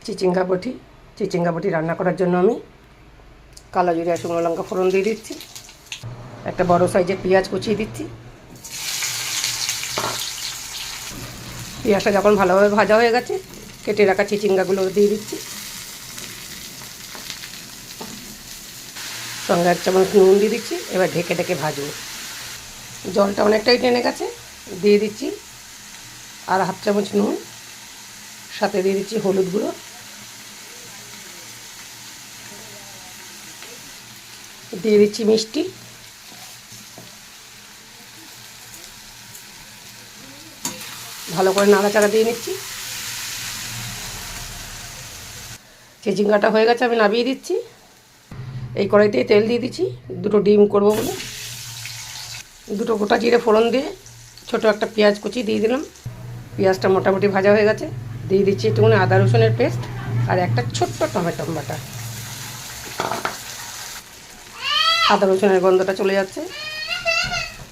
চিচিঙ্গা বটি রান্না করার জন্য আমি কালো জিরা শুকনো লঙ্কা ফোড়ন দিয়ে দিচ্ছি। একটা বড় সাইজের পেঁয়াজ কুচিয়ে দিচ্ছি। পেঁয়াজটা যখন ভালোভাবে ভাজা হয়ে গেছে কেটে রাখা চিচিঙ্গাগুলো দিয়ে দিচ্ছি। সঙ্গে 1 চামচ নুন দিয়ে দিচ্ছি। এবার ঢেকে ঢেকে ভাজবো। জলটা অনেকটাই টেনে গেছে, দিয়ে দিচ্ছি আর 1/2 চামচ নুন, সাথে দিয়ে দিচ্ছি হলুদ গুঁড়ো, দিয়ে দিচ্ছি মিষ্টি, ভালো করে নাড়াচাড়া দিয়ে নিচ্ছি। চিচিঙ্গাটা হয়ে গেছে, আমি নামিয়ে দিচ্ছি। এই কড়াইতেই তেল দিয়ে দিচ্ছি, 2টো ডিম করব বলে। 2টো গোটা জিরে ফোড়ন দিয়ে ছোটো একটা পেঁয়াজ কুচি দিয়ে দিলাম। পেঁয়াজটা মোটামুটি ভাজা হয়ে গেছে, দিয়ে দিচ্ছি একটুখানি আদা রসুনের পেস্ট আর একটা ছোট্ট টমেটো বাটা। আদা রসুনের গন্ধটা চলে যাচ্ছে,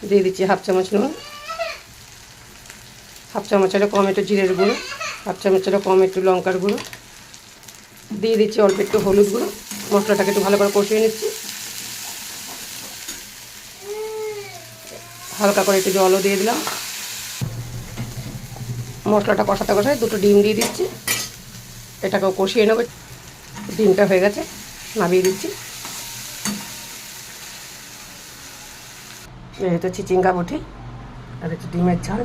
দিয়ে দিচ্ছি 1/2 চামচ নুন, 1/2 চামচেরও কম একটু জিরের গুঁড়ো, 1/2 চামচেরও কম একটু লঙ্কার গুঁড়ো, দিয়ে দিচ্ছি অল্প একটু হলুদ গুঁড়ো। মশলাটাকে একটু ভালো করে কষিয়ে নিচ্ছি। হালকা করে একটু জলও দিয়ে দিলাম। মশলাটা কষাতে কষাতে 2টো ডিম দিয়ে দিচ্ছি। এটাকেও কষিয়ে নেব। ডিমটা হয়ে গেছে, নামিয়ে দিচ্ছি। এই তো চিচিঙ্গা বটি আর একটু ডিমের ঝাল।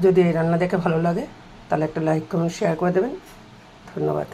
যদি এই রান্না দেখে ভালো লাগে তাহলে একটা লাইক কমেন্ট শেয়ার করে দেবেন। ধন্যবাদ।